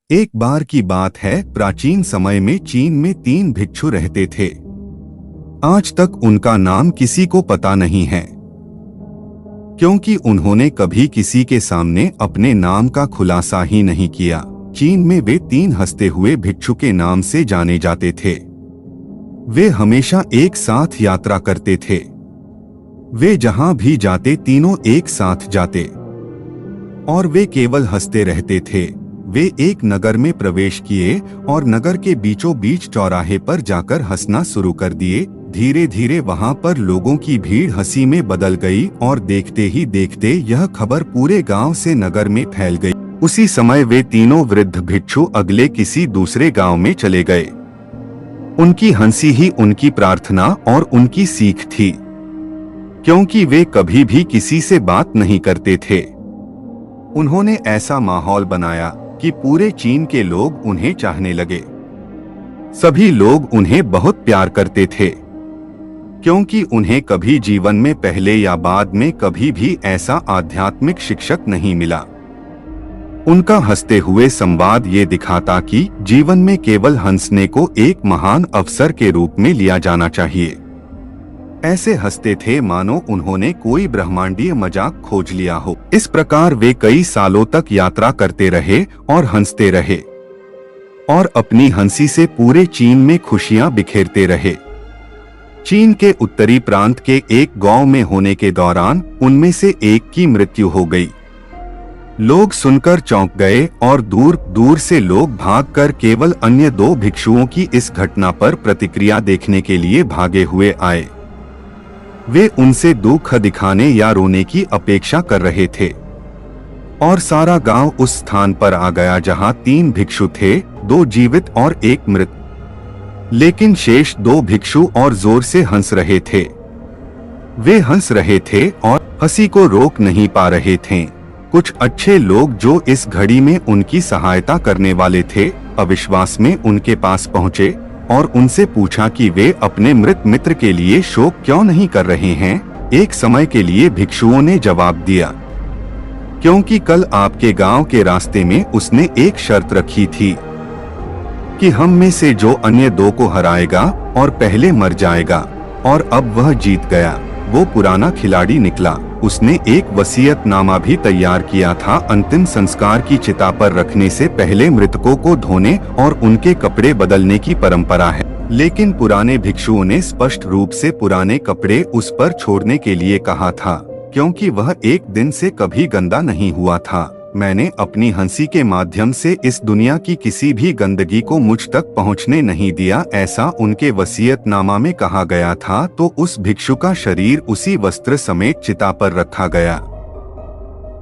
एक बार की बात है, प्राचीन समय में चीन में 3 भिक्षु रहते थे। आज तक उनका नाम किसी को पता नहीं है, क्योंकि उन्होंने कभी किसी के सामने अपने नाम का खुलासा ही नहीं किया। चीन में वे 3 हंसते हुए भिक्षु के नाम से जाने जाते थे। वे हमेशा एक साथ यात्रा करते थे। वे जहां भी जाते तीनों एक साथ जाते और वे केवल हंसते रहते थे। वे एक नगर में प्रवेश किए और नगर के बीचों बीच चौराहे पर जाकर हंसना शुरू कर दिए। धीरे धीरे वहां पर लोगों की भीड़ हंसी में बदल गई और देखते ही देखते यह खबर पूरे गांव से नगर में फैल गई। उसी समय वे तीनों वृद्ध भिक्षु अगले किसी दूसरे गांव में चले गए। उनकी हंसी ही उनकी प्रार्थना और उनकी सीख थी, क्योंकि वे कभी भी किसी से बात नहीं करते थे। उन्होंने ऐसा माहौल बनाया कि पूरे चीन के लोग उन्हें चाहने लगे। सभी लोग उन्हें बहुत प्यार करते थे, क्योंकि उन्हें कभी जीवन में पहले या बाद में कभी भी ऐसा आध्यात्मिक शिक्षक नहीं मिला। उनका हंसते हुए संवाद ये दिखाता कि जीवन में केवल हंसने को एक महान अवसर के रूप में लिया जाना चाहिए। ऐसे हंसते थे मानो उन्होंने कोई ब्रह्मांडीय मजाक खोज लिया हो। इस प्रकार वे कई सालों तक यात्रा करते रहे और हंसते रहे और अपनी हंसी से पूरे चीन में खुशियां बिखेरते रहे। चीन के उत्तरी प्रांत के एक गांव में होने के दौरान उनमें से एक की मृत्यु हो गई। लोग सुनकर चौंक गए और दूर दूर से लोग भागकर केवल अन्य 2 भिक्षुओं की इस घटना पर प्रतिक्रिया देखने के लिए भागे हुए आए। वे उनसे दुख दिखाने या रोने की अपेक्षा कर रहे थे और सारा गांव उस स्थान पर आ गया जहां 3 भिक्षु थे, 2 जीवित और 1 मृत। लेकिन शेष 2 भिक्षु और जोर से हंस रहे थे। वे हंस रहे थे और हंसी को रोक नहीं पा रहे थे। कुछ अच्छे लोग जो इस घड़ी में उनकी सहायता करने वाले थे, अविश्वास में उनके पास पहुंचे और उनसे पूछा कि वे अपने मृत मित्र के लिए शोक क्यों नहीं कर रहे हैं। एक समय के लिए भिक्षुओं ने जवाब दिया, क्योंकि कल आपके गांव के रास्ते में उसने एक शर्त रखी थी कि हम में से जो अन्य 2 को हराएगा और पहले मर जाएगा, और अब वह जीत गया। वो पुराना खिलाड़ी निकला। उसने एक वसीयतनामा भी तैयार किया था। अंतिम संस्कार की चिता पर रखने से पहले मृतकों को धोने और उनके कपड़े बदलने की परंपरा है। लेकिन पुराने भिक्षुओं ने स्पष्ट रूप से पुराने कपड़े उस पर छोड़ने के लिए कहा था, क्योंकि वह एक दिन से कभी गंदा नहीं हुआ था। मैंने अपनी हंसी के माध्यम से इस दुनिया की किसी भी गंदगी को मुझ तक पहुंचने नहीं दिया, ऐसा उनके वसीयतनामा में कहा गया था। तो उस भिक्षु का शरीर उसी वस्त्र समेत चिता पर रखा गया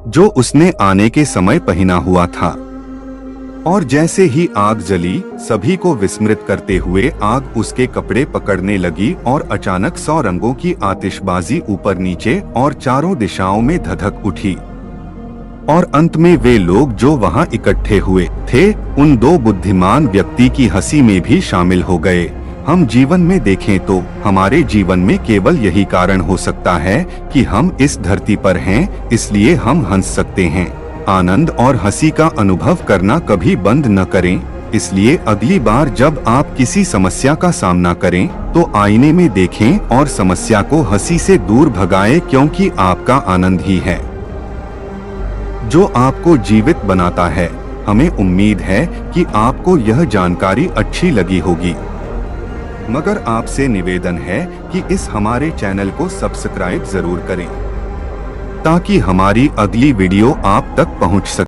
जो उसने आने के समय पहना हुआ था। और जैसे ही आग जली, सभी को विस्मृत करते हुए आग उसके कपड़े पकड़ने लगी और अचानक 100 रंगों की आतिशबाजी ऊपर नीचे और चारों दिशाओं में धधक उठी। और अंत में वे लोग जो वहां इकट्ठे हुए थे, उन 2 बुद्धिमान व्यक्ति की हंसी में भी शामिल हो गए। हम जीवन में देखें तो हमारे जीवन में केवल यही कारण हो सकता है कि हम इस धरती पर हैं, इसलिए हम हंस सकते हैं। आनंद और हंसी का अनुभव करना कभी बंद न करें। इसलिए अगली बार जब आप किसी समस्या का सामना करें तो आईने में देखें और समस्या को हंसी से दूर भगाएं, क्योंकि आपका आनंद ही है जो आपको जीवित बनाता है। हमें उम्मीद है कि आपको यह जानकारी अच्छी लगी होगी, मगर आपसे निवेदन है कि इस हमारे चैनल को सब्सक्राइब जरूर करें, ताकि हमारी अगली वीडियो आप तक पहुंच सके।